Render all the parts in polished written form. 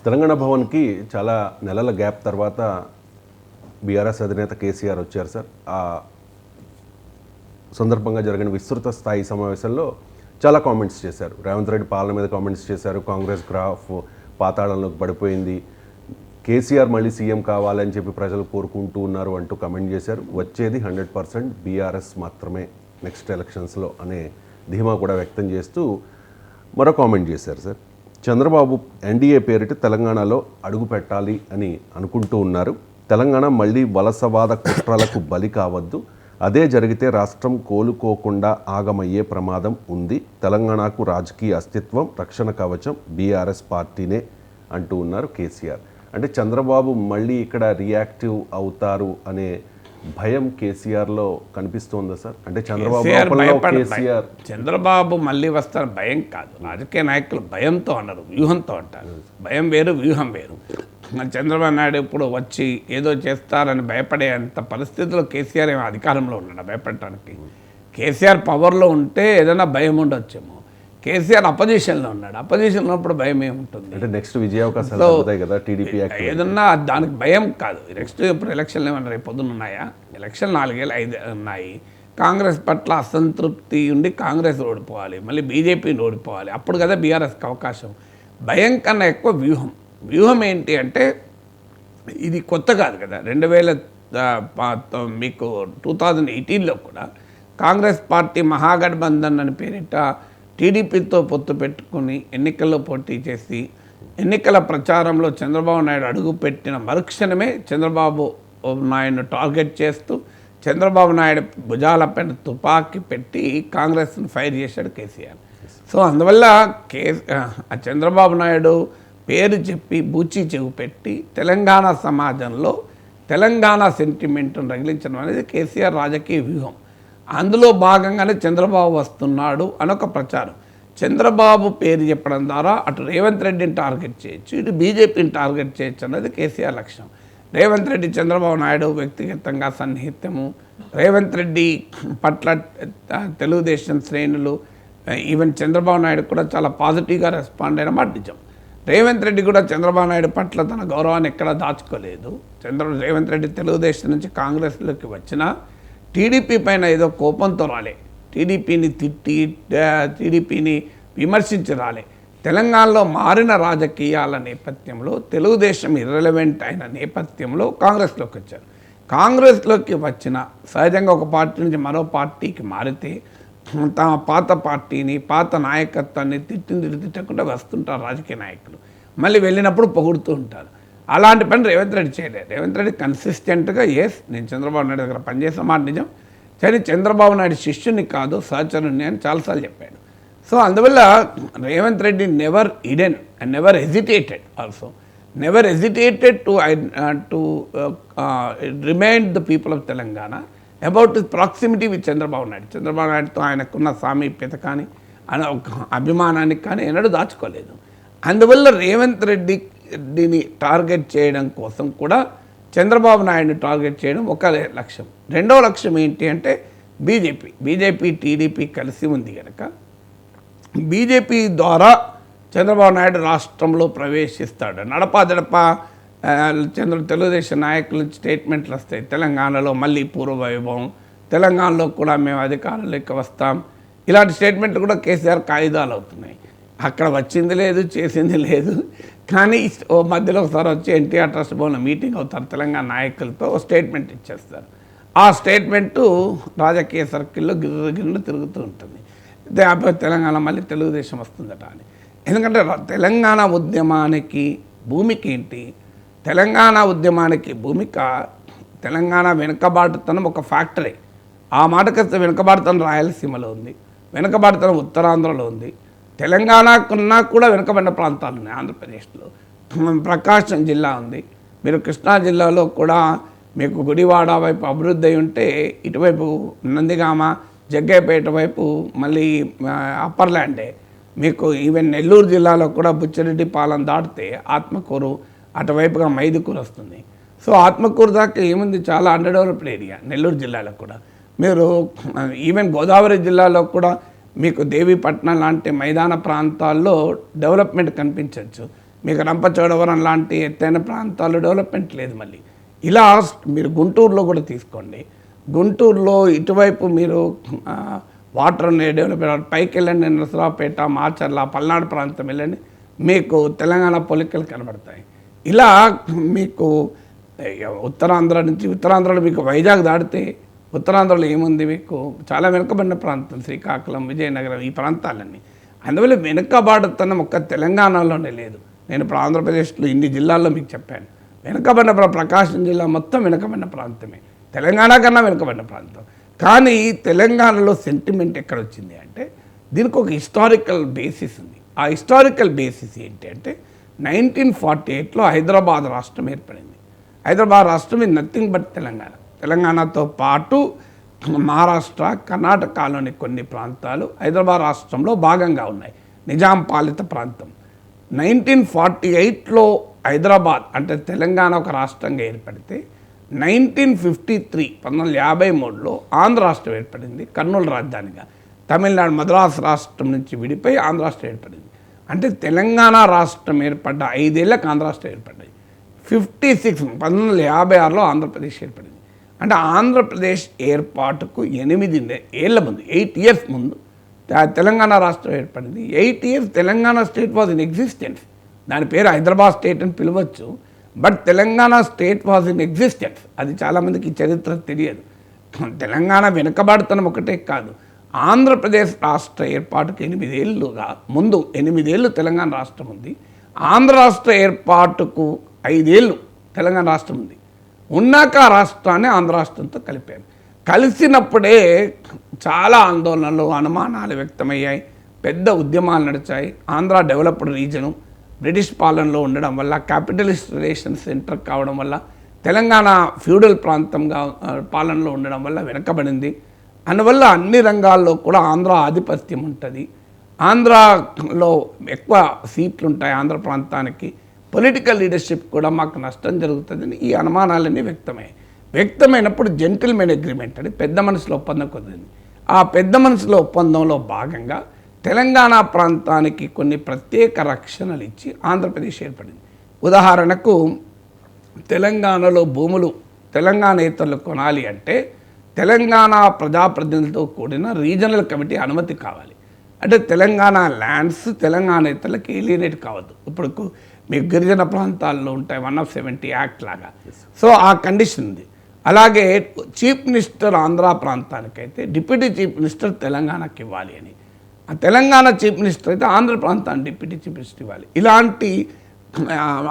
తెలంగాణ భవన్కి చాలా నెలల గ్యాప్ తర్వాత బీఆర్ఎస్ అధినేత కేసీఆర్ వచ్చారు సార్. ఆ సందర్భంగా జరిగిన విస్తృత స్థాయి సమావేశంలో చాలా కామెంట్స్ చేశారు. రేవంత్ రెడ్డి పాలన మీద కామెంట్స్ చేశారు. కాంగ్రెస్ గ్రాఫ్ పాతాళంలోకి పడిపోయింది, కేసీఆర్ మళ్ళీ సీఎం కావాలని చెప్పి ప్రజలు కోరుకుంటూ ఉన్నారు అంటూ కామెంట్ చేశారు. వచ్చేది 100% బీఆర్ఎస్ మాత్రమే నెక్స్ట్ ఎలక్షన్స్లో అనే ధీమా కూడా వ్యక్తం చేస్తూ మరో కామెంట్ చేశారు సార్. చంద్రబాబు ఎన్డీఏ పేరిట తెలంగాణలో అడుగు పెట్టాలి అని అనుకుంటూ ఉన్నారు. తెలంగాణ మళ్ళీ వలసవాద కుట్రలకు బలి కావద్దు, అదే జరిగితే రాష్ట్రం కోలుకోకుండా ఆగమయ్యే ప్రమాదం ఉంది. తెలంగాణకు రాజకీయ అస్తిత్వం, రక్షణ కవచం బీఆర్ఎస్ పార్టీనే అంటూ ఉన్నారు కేసీఆర్. అంటే చంద్రబాబు మళ్ళీ ఇక్కడ రియాక్టివ్ అవుతారు అనే భయం కేసీఆర్లో కనిపిస్తోందా సార్? అంటే చంద్రబాబు మళ్ళీ వస్తారు భయం కాదు. రాజకీయ నాయకులు భయంతో అన్నారు, వ్యూహంతో అంటారు. భయం వేరు, వ్యూహం వేరు. చంద్రబాబు నాయుడు ఇప్పుడు వచ్చి ఏదో చేస్తారని భయపడే అంత పరిస్థితుల్లో కేసీఆర్ ఏమో అధికారంలో ఉన్నాడు భయపడటానికి. కేసీఆర్ పవర్లో ఉంటే ఏదైనా భయం ఉండొచ్చేమో. కేసీఆర్ అపోజిషన్లో ఉన్నాడు. అపోజిషన్లో ఉన్నప్పుడు భయం ఏముంటుంది? అంటే నెక్స్ట్ విజయ అవకాశాలు కదా టీడీపీ ఏదన్నా దానికి భయం కాదు. నెక్స్ట్ ఇప్పుడు ఎలక్షన్లు ఏమన్నా రేపు పొద్దున్న ఉన్నాయా? ఎలక్షన్ 4 ఏళ్ళు 5 ఉన్నాయి. కాంగ్రెస్ పట్ల అసంతృప్తి ఉండి కాంగ్రెస్ ఓడిపోవాలి, మళ్ళీ బీజేపీని ఓడిపోవాలి, అప్పుడు కదా బీఆర్ఎస్కి అవకాశం. భయం కన్నా ఎక్కువ వ్యూహం. వ్యూహం ఏంటి అంటే ఇది కొత్త కాదు కదా. 2000 మీకు 2018లో కూడా కాంగ్రెస్ పార్టీ మహాగఠబంధన్ అని పేరిట టీడీపీతో పొత్తు పెట్టుకుని ఎన్నికల్లో పోటీ చేసి ఎన్నికల ప్రచారంలో చంద్రబాబు నాయుడు అడుగుపెట్టిన మరుక్షణమే చంద్రబాబు నాయుడును టార్గెట్ చేస్తూ చంద్రబాబు నాయుడు భుజాలపైన తుపాకీ పెట్టి కాంగ్రెస్ను ఫైర్ చేశాడు కేసీఆర్. సో అందువల్ల చంద్రబాబు నాయుడు పేరు చెప్పి బూచి చెవు పెట్టి తెలంగాణ సమాజంలో తెలంగాణ సెంటిమెంట్ను రగిలించడం అనేది కేసీఆర్ రాజకీయ వ్యూహం. అందులో భాగంగానే చంద్రబాబు వస్తున్నాడు అనొక ప్రచారం. చంద్రబాబు పేరు చెప్పడం ద్వారా అటు రేవంత్ రెడ్డిని టార్గెట్ చేయొచ్చు, ఇటు బీజేపీని టార్గెట్ చేయొచ్చు అన్నది కేసీఆర్ లక్ష్యం. రేవంత్ రెడ్డి చంద్రబాబు నాయుడు వ్యక్తిగతంగా సన్నిహిత్యము, రేవంత్ రెడ్డి పట్ల తెలుగుదేశం శ్రేణులు ఈవెన్ చంద్రబాబు నాయుడు కూడా చాలా పాజిటివ్గా రెస్పాండ్ అయిన మాట నిజం. రేవంత్ రెడ్డి కూడా చంద్రబాబు నాయుడు పట్ల తన గౌరవాన్ని ఎక్కడా దాచుకోలేదు. రేవంత్ రెడ్డి తెలుగుదేశం నుంచి కాంగ్రెస్లోకి వచ్చినా టీడీపీ పైన ఏదో కోపంతో రాలే, టీడీపీని తిట్టి టీడీపీని విమర్శించి రాలే. తెలంగాణలో మారిన రాజకీయాల నేపథ్యంలో తెలుగుదేశం ఇర్రెలవెంట్ అయిన నేపథ్యంలో కాంగ్రెస్లోకి వచ్చారు. కాంగ్రెస్లోకి వచ్చిన సహజంగా ఒక పార్టీ నుంచి మరో పార్టీకి మారితే తమ పాత పార్టీని పాత నాయకత్వాన్ని తిట్టకుండా వస్తుంటారు రాజకీయ నాయకులు. మళ్ళీ వెళ్ళినప్పుడు పొగుడుతూ ఉంటారు. అలాంటి పని రేవంత్ రెడ్డి చేయలేదు. రేవంత్ రెడ్డి కన్సిస్టెంట్గా నేను చంద్రబాబు నాయుడు దగ్గర పనిచేసిన మాట నిజం, కానీ చంద్రబాబు నాయుడు శిష్యుని కాదు సహచరుని అని చాలాసార్లు చెప్పాడు. సో అందువల్ల Revanth Reddy never hidden and never hesitated also never hesitated to remind the people of Telangana about his proximity with Chandrababu Naidu. Chandrababu నాయుడుతో ఆయనకున్న సామీప్యత కానీ ఆయన అభిమానానికి కానీ ఎన్నడూ దాచుకోలేదు. అందువల్ల రేవంత్ రెడ్డిని టార్గెట్ చేయడం కోసం కూడా చంద్రబాబు నాయుడిని టార్గెట్ చేయడం ఒక లక్ష్యం. రెండవ లక్ష్యం ఏంటి అంటే బీజేపీ టీడీపీ కలిసి ఉంది కనుక బీజేపీ ద్వారా చంద్రబాబు నాయుడు రాష్ట్రంలో ప్రవేశిస్తాడు. నడపా తెలుగుదేశం నాయకుల నుంచి స్టేట్మెంట్లు వస్తాయి, తెలంగాణలో మళ్ళీ పూర్వవైభవం, తెలంగాణలో కూడా మేము అధికారంలోకి వస్తాం, ఇలాంటి స్టేట్మెంట్లు కూడా కేసీఆర్ కాయిదాలు అవుతున్నాయి. అక్కడ వచ్చింది లేదు, చేసింది లేదు. కానీ మధ్యలో ఒకసారి వచ్చి ఎన్టీఆర్ ట్రస్ట్ భవన్లో మీటింగ్ అవుతారు తెలంగాణ నాయకులతో, స్టేట్మెంట్ ఇచ్చేస్తారు. ఆ స్టేట్మెంటు రాజకీయ సర్కిల్లో గిర్ర తిరుగుతూ ఉంటుంది. తెలంగాణ మళ్ళీ తెలుగుదేశం వస్తుందట అని. ఎందుకంటే తెలంగాణ ఉద్యమానికి భూమిక ఏంటి? తెలంగాణ ఉద్యమానికి భూమిక తెలంగాణ వెనుకబాటుతనం ఒక ఫ్యాక్టరీ. ఆ మాటకొస్తే వెనుకబాటుతనం రాయలసీమలో ఉంది, వెనుకబాటుతనం ఉత్తరాంధ్రలో ఉంది, తెలంగాణకున్నా కూడా వెనుకబడిన ప్రాంతాలు ఉన్నాయి. ఆంధ్రప్రదేశ్లో ప్రకాశం జిల్లా ఉంది, మీరు కృష్ణా జిల్లాలో కూడా మీకు గుడివాడ వైపు అభివృద్ధి అయి ఉంటే ఇటువైపు నందిగామ జగ్గయ్యపేట వైపు మళ్ళీ అప్పర్ ల్యాండే. మీకు ఈవెన్ నెల్లూరు జిల్లాలో కూడా బుచ్చిరెడ్డిపాలెం దాటితే ఆత్మకూరు, అటువైపుగా మైదుకూరు వస్తుంది. సో ఆత్మకూరు దాకా ఏముంది, చాలా అండర్డెవలప్డ్ ఏరియా నెల్లూరు జిల్లాలో కూడా. మీరు ఈవెన్ గోదావరి జిల్లాలో కూడా మీకు దేవీపట్నం లాంటి మైదాన ప్రాంతాల్లో డెవలప్మెంట్ కనిపించవచ్చు. మీకు రంపచోడవరం లాంటి ఎత్తైన ప్రాంతాల్లో డెవలప్మెంట్ లేదు. మళ్ళీ ఇలా మీరు గుంటూరులో కూడా తీసుకోండి. గుంటూరులో ఇటువైపు మీరు వాటర్ డెవలప్ పైకి వెళ్ళండి, నరసరావుపేట, మాచర్ల, పల్నాడు ప్రాంతం వెళ్ళండి, మీకు తెలంగాణ పొలికలు కనబడతాయి. ఇలా మీకు ఉత్తరాంధ్రలో మీకు వైజాగ్ దాటితే ఉత్తరాంధ్రలో ఏముంది, మీకు చాలా వెనుకబడిన ప్రాంతం శ్రీకాకుళం, విజయనగరం, ఈ ప్రాంతాలన్నీ. అందువల్ల వెనుకబాటుతనం ఒక్క తెలంగాణలోనే లేదు. నేను ఇప్పుడు ఆంధ్రప్రదేశ్లో ఇన్ని జిల్లాల్లో మీకు చెప్పాను. వెనుకబడిన ప్రకాశం జిల్లా మొత్తం వెనుకబడిన ప్రాంతమే, తెలంగాణ కన్నా వెనుకబడిన ప్రాంతం. కానీ తెలంగాణలో సెంటిమెంట్ ఎక్కడ వచ్చింది అంటే దీనికి ఒక హిస్టారికల్ బేసిస్ ఉంది. ఆ హిస్టారికల్ బేసిస్ ఏంటి అంటే 1948లో హైదరాబాద్ రాష్ట్రం ఏర్పడింది. హైదరాబాద్ రాష్ట్రం ఇది నథింగ్ బట్ తెలంగాణతో పాటు మహారాష్ట్ర, కర్ణాటకలోని కొన్ని ప్రాంతాలు హైదరాబాద్ రాష్ట్రంలో భాగంగా ఉన్నాయి. నిజాం పాలిత ప్రాంతం. 1948లో హైదరాబాద్ అంటే తెలంగాణ ఒక రాష్ట్రంగా ఏర్పడితే 1953లో ఆంధ్ర రాష్ట్రం ఏర్పడింది, కర్నూలు రాజధానిగా. తమిళనాడు మద్రాసు రాష్ట్రం నుంచి విడిపోయి ఆంధ్ర రాష్ట్రం ఏర్పడింది. అంటే తెలంగాణ రాష్ట్రం ఏర్పడ్డ 5 ఏళ్ళకి ఆంధ్ర రాష్ట్రం ఏర్పడ్డాయి. 1956లో ఆంధ్రప్రదేశ్ ఏర్పడింది. అంటే ఆంధ్రప్రదేశ్ ఏర్పాటుకు 8 ఏళ్ల ముందు, 8 ఇయర్స్ ముందు తెలంగాణ రాష్ట్రం ఏర్పడింది. 8 years Telangana state was in existence. దాని పేరు హైదరాబాద్ స్టేట్ అని పిలవచ్చు, but Telangana state was in existence. అది చాలామందికి చరిత్ర తెలియదు. తెలంగాణ వెనుకబాటుతనం ఒకటే కాదు, ఆంధ్రప్రదేశ్ రాష్ట్ర ఏర్పాటుకు 8 ఏళ్ళుగా ముందు 8 ఏళ్ళు తెలంగాణ రాష్ట్రం ఉంది. ఆంధ్ర రాష్ట్ర ఏర్పాటుకు 5 ఏళ్ళు తెలంగాణ రాష్ట్రం ఉంది. ఉన్నాక ఆ రాష్ట్రాన్ని ఆంధ్ర రాష్ట్రంతో కలిపారు. కలిసినప్పుడే చాలా ఆందోళనలు, అనుమానాలు వ్యక్తమయ్యాయి, పెద్ద ఉద్యమాలు నడిచాయి. ఆంధ్ర డెవలప్డ్ రీజను బ్రిటిష్ పాలనలో ఉండడం వల్ల, క్యాపిటలిస్ట్ రిలేషన్ సెంటర్ కావడం వల్ల, తెలంగాణ ఫ్యూడల్ ప్రాంతంగా పాలనలో ఉండడం వల్ల వెనకబడింది. అందువల్ల అన్ని రంగాల్లో కూడా ఆంధ్ర ఆధిపత్యం ఉంటుంది. ఆంధ్రాలో ఎక్కువ సీట్లు ఉంటాయి. ఆంధ్ర ప్రాంతానికి పొలిటికల్ లీడర్షిప్ కూడా మాకు నష్టం జరుగుతుందని ఈ అనుమానాలన్నీ వ్యక్తమైనప్పుడు జెంటిల్మెన్ అగ్రిమెంట్ అని పెద్ద మనుషుల ఒప్పందం కుదిరింది. ఆ పెద్ద మనుషుల ఒప్పందంలో భాగంగా తెలంగాణ ప్రాంతానికి కొన్ని ప్రత్యేక రక్షణలు ఇచ్చి ఆంధ్రప్రదేశ్ ఏర్పడింది. ఉదాహరణకు తెలంగాణలో భూములు తెలంగాణేతరులు కొనాలి అంటే తెలంగాణ ప్రజాప్రతినిధులతో కూడిన రీజనల్ కమిటీ అనుమతి కావాలి. అంటే తెలంగాణ ల్యాండ్స్ తెలంగాణేతరులకు ఏలియనేట్ కావద్దు. ఇప్పుడు మీకు గిరిజన ప్రాంతాల్లో ఉంటాయి 170 యాక్ట్ లాగా. సో ఆ కండిషన్ ఉంది. అలాగే చీఫ్ మినిస్టర్ ఆంధ్ర ప్రాంతానికైతే డిప్యూటీ చీఫ్ మినిస్టర్ తెలంగాణకి ఇవ్వాలి అని, ఆ తెలంగాణ చీఫ్ మినిస్టర్ అయితే ఆంధ్ర ప్రాంతానికి డిప్యూటీ చీఫ్ మినిస్టర్ ఇవ్వాలి. ఇలాంటి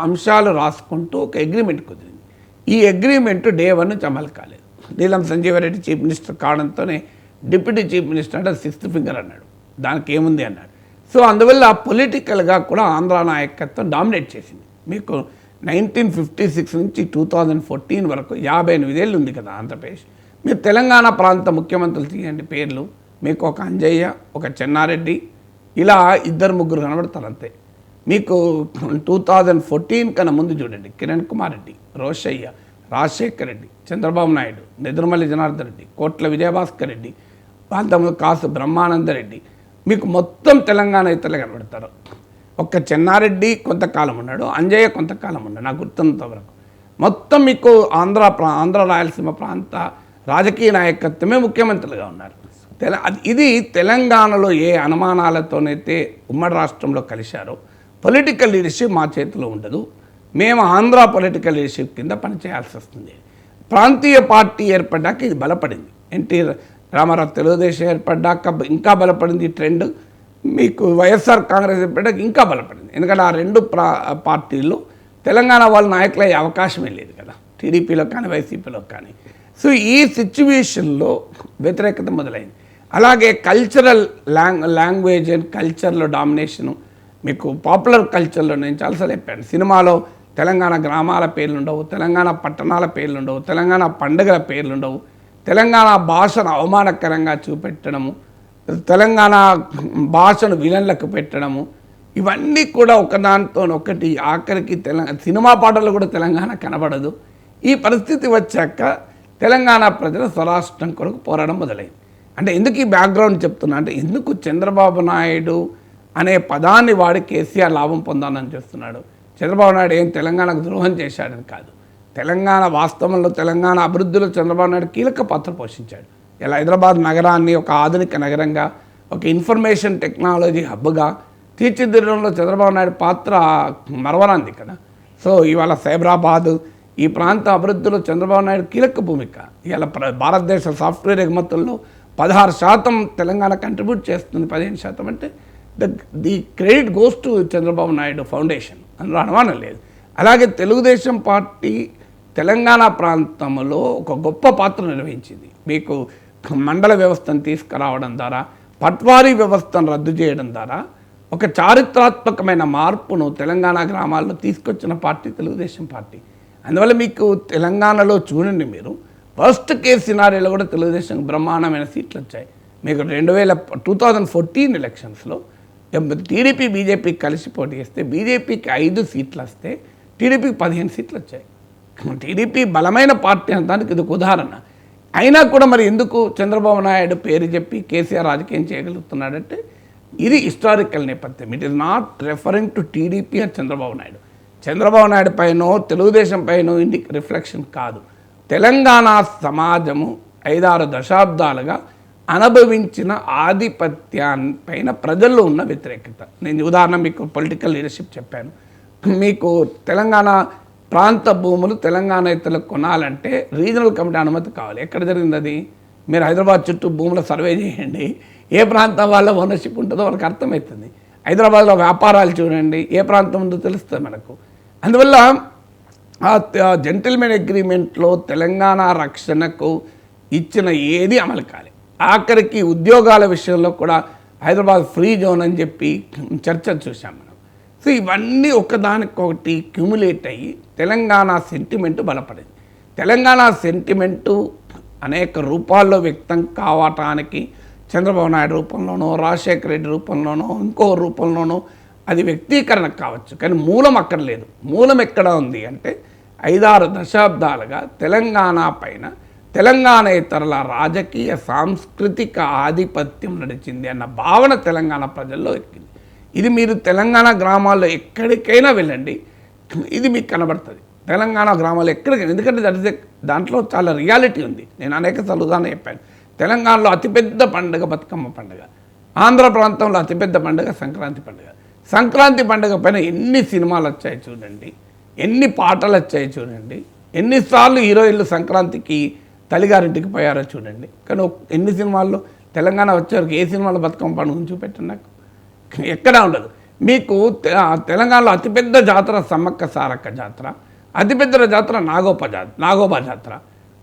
అంశాలు రాసుకుంటూ ఒక అగ్రిమెంట్ కుదిరింది. ఈ అగ్రిమెంట్ డే 1 నుంచి అమలు కాలేదు. నీలం సంజీవరెడ్డి చీఫ్ మినిస్టర్ కావడంతోనే డిప్యూటీ చీఫ్ మినిస్టర్ అంటే 6th ఫింగర్ అన్నాడు, దానికి ఏముంది అన్నాడు. సో అందువల్ల పొలిటికల్గా కూడా ఆంధ్ర నాయకత్వం డామినేట్ చేసింది. మీకు 1956 నుంచి 2014 వరకు 58 ఏళ్ళు ఉంది కదా ఆంధ్రప్రదేశ్. మీరు తెలంగాణ ప్రాంత ముఖ్యమంత్రులు తీయండి పేర్లు, మీకు ఒక అంజయ్య, ఒక చెన్నారెడ్డి, ఇలా 2-3 కనబడతారు అంతే. మీకు 2014 కన్నా ముందు చూడండి, కిరణ్ కుమార్ రెడ్డి, రోషయ్య, రాజశేఖర్ రెడ్డి, చంద్రబాబు నాయుడు, నెదురుమల్లి జనార్దన్ రెడ్డి, కోట్ల విజయభాస్కర్ రెడ్డి, ప్రాంతంలో కాసు బ్రహ్మానందరెడ్డి, మీకు మొత్తం తెలంగాణ ఇతరులు కనబడతారు. ఒక్క చెన్నారెడ్డి కొంతకాలం ఉన్నాడు, అంజయ్య కొంతకాలం ఉన్నాడు నాకు గుర్తున్నంత వరకు. మొత్తం మీకు ఆంధ్ర రాయలసీమ ప్రాంత రాజకీయ నాయకత్వమే ముఖ్యమంత్రులుగా ఉన్నారు. ఇది తెలంగాణలో ఏ అనుమానాలతోనైతే ఉమ్మడి రాష్ట్రంలో కలిశారో పొలిటికల్ లీడర్షిప్ మా చేతిలో ఉండదు, మేము ఆంధ్ర పొలిటికల్ లీడర్షిప్ కింద పనిచేయాల్సి వస్తుంది. ప్రాంతీయ పార్టీ ఏర్పడ్డాక ఇది బలపడింది. ఎన్టీ రామారావు తెలుగుదేశం ఏర్పడ్డాక ఇంకా బలపడింది ఈ ట్రెండ్. మీకు వైఎస్ఆర్ కాంగ్రెస్ ఏర్పడ్డాక ఇంకా బలపడింది. ఎందుకంటే ఆ 2 పార్టీల్లో తెలంగాణ వాళ్ళ నాయకులు అయ్యే అవకాశమే లేదు కదా, టీడీపీలో కానీ వైసీపీలో కానీ. సో ఈ సిచ్యువేషన్లో వ్యతిరేకత మొదలైంది. అలాగే కల్చరల్ లాంగ్వేజ్ అండ్ కల్చర్లో డామినేషను. మీకు పాపులర్ కల్చర్లో నేను చాలాసార్లు చెప్పాను, సినిమాలో తెలంగాణ గ్రామాల పేర్లు ఉండవు, తెలంగాణ పట్టణాల పేర్లు ఉండవు, తెలంగాణ పండుగల పేర్లు ఉండవు, తెలంగాణ భాషను అవమానకరంగా చూపెట్టడము, తెలంగాణ భాషను విలన్లకు పెట్టడము, ఇవన్నీ కూడా ఒకదానితో ఒకటి. ఆఖరికి సినిమా పాటలు కూడా తెలంగాణ కనబడదు. ఈ పరిస్థితి వచ్చాక తెలంగాణ ప్రజలు స్వరాష్ట్రం కొరకు పోరాటం మొదలైంది. అంటే ఎందుకు ఈ బ్యాక్గ్రౌండ్ చెప్తున్నా అంటే, ఎందుకు చంద్రబాబు నాయుడు అనే పదాన్ని వాడి కేసీఆర్ లాభం పొందాలని చేస్తున్నాడు, చంద్రబాబు నాయుడు ఏం తెలంగాణకు ద్రోహం చేశాడని కాదు. తెలంగాణ వాస్తవంలో తెలంగాణ అభివృద్ధిలో చంద్రబాబు నాయుడు కీలక పాత్ర పోషించాడు. ఇలా హైదరాబాద్ నగరాన్ని ఒక ఆధునిక నగరంగా, ఒక ఇన్ఫర్మేషన్ టెక్నాలజీ హబ్గా తీర్చిదిద్దడంలో చంద్రబాబు నాయుడు పాత్ర మరవరాంది కదా. సో ఇవాళ సైబరాబాద్ ఈ ప్రాంత అభివృద్ధిలో చంద్రబాబు నాయుడు కీలక భూమిక. ఇవాళ భారతదేశ సాఫ్ట్వేర్ ఎగుమతుల్లో 16% తెలంగాణ కంట్రిబ్యూట్ చేస్తుంది. 15% అంటే the credit goes to Chandrababu Naidu foundation, అందులో అనుమానం లేదు. అలాగే తెలుగుదేశం పార్టీ తెలంగాణ ప్రాంతంలో ఒక గొప్ప పాత్ర నిర్వహించింది. మీకు మండల వ్యవస్థను తీసుకురావడం ద్వారా, పట్వారీ వ్యవస్థను రద్దు చేయడం ద్వారా ఒక చారిత్రాత్మకమైన మార్పును తెలంగాణ గ్రామాల్లో తీసుకొచ్చిన పార్టీ తెలుగుదేశం పార్టీ. అందువల్ల మీకు తెలంగాణలో చూడండి, మీరు ఫస్ట్ కేస్ సినారీలో కూడా తెలుగుదేశం బ్రహ్మాండమైన సీట్లు వచ్చాయి. మీకు 2014 ఎలక్షన్స్లో టీడీపీ బీజేపీ కలిసి పోటీ చేస్తే బీజేపీకి 5 సీట్లు వస్తే టీడీపీకి 15 సీట్లు వచ్చాయి. టీడీపీ బలమైన పార్టీ అనడానికి ఇది ఒక ఉదాహరణ. అయినా కూడా మరి ఎందుకు చంద్రబాబు నాయుడు పేరు చెప్పి కేసీఆర్ రాజకీయం చేయగలుగుతున్నాడంటే ఇది హిస్టారికల్ నేపథ్యం. It is not referring to TDP అని చంద్రబాబు నాయుడు. చంద్రబాబు నాయుడు పైన తెలుగుదేశం పైన ఇండి రిఫ్లెక్షన్ కాదు. తెలంగాణ సమాజము 5-6 దశాబ్దాలుగా అనుభవించిన ఆధిపత్యాన్పైన ప్రజల్లో ఉన్న వ్యతిరేకత. నేను ఉదాహరణ మీకు పొలిటికల్ లీడర్షిప్ చెప్పాను. మీకు తెలంగాణ ప్రాంత భూములు తెలంగాణేతలకు కొనాలంటే రీజనల్ కమిటీ అనుమతి కావాలి. ఎక్కడ జరిగింది అది? మీరు హైదరాబాద్ చుట్టూ భూముల సర్వే చేయండి, ఏ ప్రాంతం వాళ్ళ ఓనర్షిప్ ఉంటుందో వాళ్ళకి అర్థమవుతుంది. హైదరాబాద్లో వ్యాపారాలు చూడండి, ఏ ప్రాంతం ఉందో తెలుస్తుంది మనకు. అందువల్ల ఆ జెంటిల్మెన్ అగ్రిమెంట్లో తెలంగాణ రక్షణకు ఇచ్చిన ఏది అమలు కాలే. ఆఖరికి ఉద్యోగాల విషయంలో కూడా హైదరాబాద్ ఫ్రీ జోన్ అని చెప్పి చర్చలు చూసాం మనం. సో ఇవన్నీ ఒకదానికొకటి క్యూములేట్ అయ్యి తెలంగాణ సెంటిమెంటు బలపడింది. తెలంగాణ సెంటిమెంటు అనేక రూపాల్లో వ్యక్తం కావటానికి చంద్రబాబు నాయుడు రూపంలోనో, రాజశేఖర రెడ్డి రూపంలోనో, ఇంకో రూపంలోనో అది వ్యక్తీకరణ కావచ్చు, కానీ మూలం అక్కడ లేదు. మూలం ఎక్కడ ఉంది అంటే 5-6 దశాబ్దాలుగా తెలంగాణ పైన తెలంగాణేతరుల రాజకీయ సాంస్కృతిక ఆధిపత్యం నడిచింది అన్న భావన తెలంగాణ ప్రజల్లో ఎక్కింది. ఇది మీరు తెలంగాణ గ్రామాల్లో ఎక్కడికైనా వెళ్ళండి, ఇది మీకు కనబడుతుంది. తెలంగాణ గ్రామాల్లో ఎక్కడికైనా, ఎందుకంటే దాంట్లో చాలా రియాలిటీ ఉంది. నేను అనేకసార్లు ఉదాహరణ చెప్పాను. తెలంగాణలో అతిపెద్ద పండుగ బతుకమ్మ పండుగ, ఆంధ్ర ప్రాంతంలో అతిపెద్ద పండుగ సంక్రాంతి పండుగ. సంక్రాంతి పండుగ పైన ఎన్ని సినిమాలు వచ్చాయి చూడండి, ఎన్ని పాటలు వచ్చాయి చూడండి, ఎన్నిసార్లు హీరోయిన్లు సంక్రాంతికి తల్లిగారింటికి పోయారో చూడండి. కానీ ఎన్ని సినిమాల్లో తెలంగాణ వచ్చేవరకు ఏ సినిమాలో బతుకమ్మ పండుగను చూపెట్టండి నాకు, ఎక్కడా ఉండదు. మీకు తెలంగాణలో అతిపెద్ద జాతర సమ్మక్క సారక్క జాతర, అతిపెద్ద జాతర నాగోబా జాతర.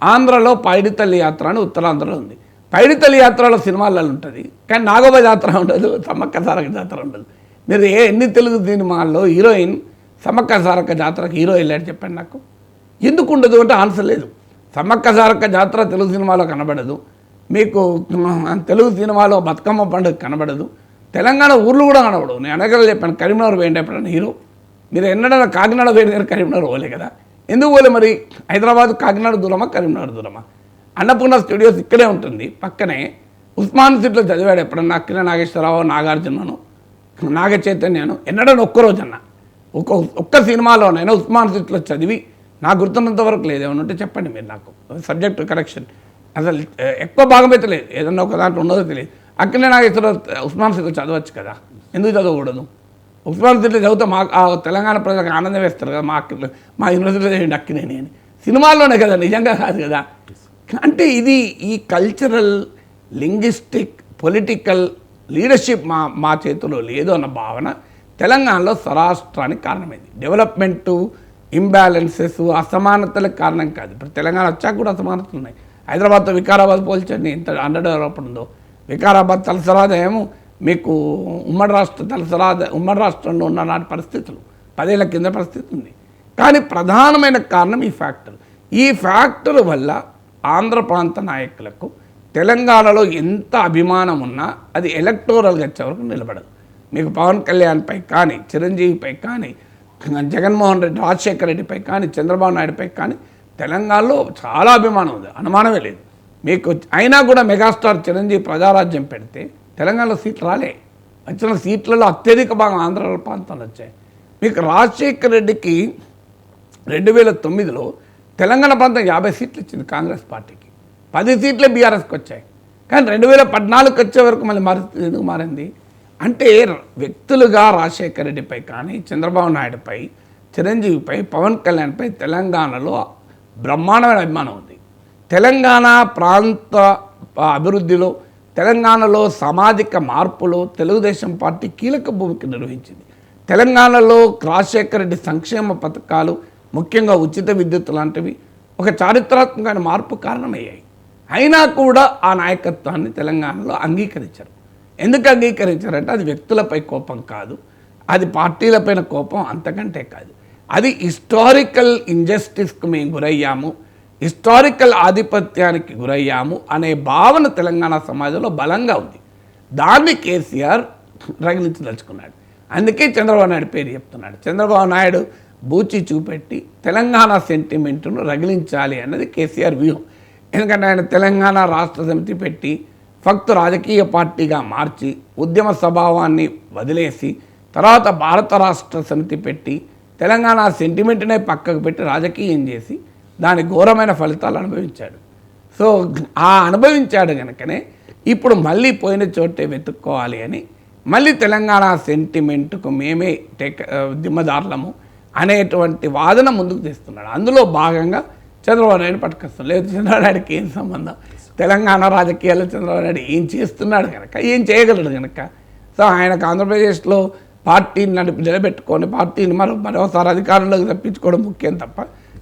ఆంధ్రలో పైడితల్లి యాత్ర అని ఉత్తరాంధ్రలో ఉంది. పైడితల్లి యాత్రలో సినిమాలలో ఉంటుంది, కానీ నాగోబా జాతర ఉండదు, సమ్మక్క సారక్క జాతర ఉండదు. మీరు ఎన్ని తెలుగు సినిమాల్లో హీరోయిన్ సమ్మక్క సారక్క జాతరకు హీరో వెళ్ళాడు చెప్పండి నాకు. ఎందుకు ఉండదు అంటే ఆన్సర్ లేదు. సమ్మక్క సారక్క జాతర తెలుగు సినిమాలో కనబడదు, మీకు తెలుగు సినిమాలో బతుకమ్మ పండుగ కనబడదు, తెలంగాణ ఊర్లు కూడా కనబడవు. నేను అనగలు చెప్పాను, కరీంనగర్ పోయింది ఎప్పుడన్నా హీరో. మీరు ఎన్నడన్నా కాకినాడ పోయిన దగ్గర కరీంనగర్ పోలే కదా, ఎందుకు పోలే మరి? హైదరాబాద్ కాకినాడ దూరమా, కరీంనగర్ దూరమా? అన్నపూర్ణ స్టూడియోస్ ఇక్కడే ఉంటుంది పక్కనే. ఉస్మాన్ సిటీలో చదివాడు ఎప్పుడన్నా అక్కినే నాగేశ్వరరావు, నాగార్జునను, నాగ చైతన్యను ఎన్నడన్నా ఒక్కరోజన్నా ఒక్క సినిమాలోనైనా ఉస్మాన్ సిటీలో చదివి నాకు గుర్తున్నంత వరకు లేదు. ఏమన్నా ఉంటే చెప్పండి మీరు నాకు. సబ్జెక్ట్ కరెక్షన్ అసలు ఎక్కువ భాగం అయితే లేదు, ఏదన్నా ఒక దాంట్లో ఉన్నదో తెలియదు. అక్కడనే నాగేశ్వరరావు ఉస్మాన్ సిటీలో చదవచ్చు కదా, ఎందుకు చదవకూడదు? ఉస్మాన్ సిటీలో చదివితే మా తెలంగాణ ప్రజలకు ఆనందం వేస్తారు కదా, మా యూనివర్సిటీలో చేయండి అక్కినేని అని. సినిమాల్లోనే కదా, నిజంగా కాదు కదా. అంటే ఇది ఈ కల్చరల్, లింగ్విస్టిక్, పొలిటికల్ లీడర్షిప్ మా చేతిలో లేదు అన్న భావన తెలంగాణలో స్వరాష్ట్రానికి కారణమైంది. డెవలప్మెంటు, ఇంబ్యాలెన్సెస్, అసమానతలకు కారణం కాదు. ఇప్పుడు తెలంగాణ వచ్చాక కూడా అసమానతలు ఉన్నాయి. హైదరాబాద్తో వికారాబాద్ పోల్చండి, ఎంత అండర్ డెవలప్ ఉందో. వికారాబాద్ తలసరాద ఏమో మీకు ఉమ్మడి రాష్ట్రంలో ఉన్న నాటి పరిస్థితులు 10 ఏళ్ల కింద పరిస్థితి ఉంది. కానీ ప్రధానమైన కారణం ఈ ఫ్యాక్టర్ వల్ల ఆంధ్ర ప్రాంత నాయకులకు తెలంగాణలో ఎంత అభిమానం ఉన్నా అది ఎలక్టోరల్గా వచ్చే వరకు నిలబడదు. మీకు పవన్ కళ్యాణ్పై కానీ, చిరంజీవిపై కానీ, జగన్మోహన్ రెడ్డి, రాజశేఖర రెడ్డిపై కానీ, చంద్రబాబు నాయుడుపై కానీ తెలంగాణలో చాలా అభిమానం ఉంది, అనుమానమే లేదు మీకు. అయినా కూడా మెగాస్టార్ చిరంజీవి ప్రజారాజ్యం పెడితే తెలంగాణలో సీట్లు రాలే. వచ్చిన సీట్లలో అత్యధిక భాగం ఆంధ్ర ప్రాంతంలో వచ్చాయి. మీకు రాజశేఖర్ రెడ్డికి 2009లో తెలంగాణ ప్రాంతం 50 సీట్లు ఇచ్చింది కాంగ్రెస్ పార్టీకి, 10 సీట్లే బీఆర్ఎస్కి వచ్చాయి. కానీ 2014కి వచ్చే వరకు మళ్ళీ ఎందుకు మారింది అంటే వ్యక్తులుగా రాజశేఖర రెడ్డిపై కానీ చంద్రబాబు నాయుడుపై, చిరంజీవిపై, పవన్ కళ్యాణ్పై తెలంగాణలో బ్రహ్మాండమైన అభిమానం ఉంది. తెలంగాణ ప్రాంత అభివృద్ధిలో, తెలంగాణలో సామాజిక మార్పులో తెలుగుదేశం పార్టీ కీలక భూమిక నిర్వహించింది. తెలంగాణలో రాజశేఖర రెడ్డి సంక్షేమ పథకాలు, ముఖ్యంగా ఉచిత విద్యుత్ లాంటివి ఒక చారిత్రాత్మకమైన మార్పు కారణమయ్యాయి. అయినా కూడా ఆ నాయకత్వాన్ని తెలంగాణలో అంగీకరించారు. ఎందుకు అంగీకరించారంటే అది వ్యక్తులపై కోపం కాదు, అది పార్టీలపైన కోపం, అంతకంటే కాదు. అది హిస్టారికల్ ఇంజస్టిస్కు మేము గురయ్యాము, హిస్టారికల్ ఆధిపత్యానికి గురయ్యాము అనే భావన తెలంగాణ సమాజంలో బలంగా ఉంది. దాన్ని కేసీఆర్ రగిలించదలుచుకున్నాడు. అందుకే చంద్రబాబు నాయుడు పేరు చెప్తున్నాడు. చంద్రబాబు నాయుడు బూచి చూపెట్టి తెలంగాణ సెంటిమెంట్ను రగిలించాలి అన్నది కేసీఆర్ వ్యూహం. ఎందుకంటే ఆయన తెలంగాణ రాష్ట్ర సమితి పెట్టి ఫక్తు రాజకీయ పార్టీగా మార్చి ఉద్యమ స్వభావాన్ని వదిలేసి తర్వాత భారత రాష్ట్ర సమితి పెట్టి తెలంగాణ సెంటిమెంట్నే పక్కకు పెట్టి రాజకీయం చేసి దాని ఘోరమైన ఫలితాలు అనుభవించాడు. సో ఆ అనుభవించాడు కనుకనే ఇప్పుడు మళ్ళీ పోయిన చోటే వెతుక్కోవాలి అని మళ్ళీ తెలంగాణ సెంటిమెంట్కు మేమే దిమ్మదారులము అనేటువంటి వాదన ముందుకు తెస్తున్నాడు. అందులో భాగంగా చంద్రబాబు నాయుడు పట్టుకొస్తాం. లేదు చంద్రబాబు నాయుడుకి ఏం సంబంధం, తెలంగాణ రాజకీయాల్లో చంద్రబాబు నాయుడు ఏం చేస్తున్నాడు కనుక, ఏం చేయగలడు కనుక, సో ఆయనకు ఆంధ్రప్రదేశ్లో పార్టీని నిలబెట్టుకొని పార్టీని మరోసారి అధికారంలోకి తప్పించుకోవడం ముఖ్యం తప్ప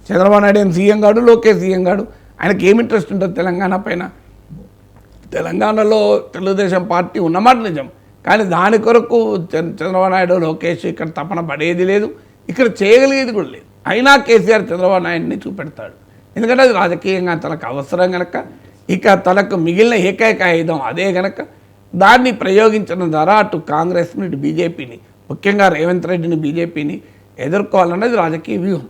చంద్రబాబు నాయుడు ఏం సీఎం గాడు, లోకేష్ సీఎం గాడు, ఆయనకి ఏం ఇంట్రెస్ట్ ఉంటుంది తెలంగాణ పైన. తెలంగాణలో తెలుగుదేశం పార్టీ ఉన్నమాట నిజం, కానీ దాని కొరకు చంద్రబాబు నాయుడు, లోకేష్ ఇక్కడ తపన పడేది లేదు, ఇక్కడ చేయగలిగేది కూడా లేదు. అయినా కేసీఆర్ చంద్రబాబు నాయుడిని చూపెడతాడు. ఎందుకంటే అది రాజకీయంగా తనకు అవసరం కనుక, ఇక తనకు మిగిలిన ఏకైక ఆయుధం అదే కనుక దాన్ని ప్రయోగించడం ద్వారా అటు కాంగ్రెస్ని, ఇటు బీజేపీని, ముఖ్యంగా రేవంత్ రెడ్డిని, బీజేపీని ఎదుర్కోవాలన్నది రాజకీయ వ్యూహం.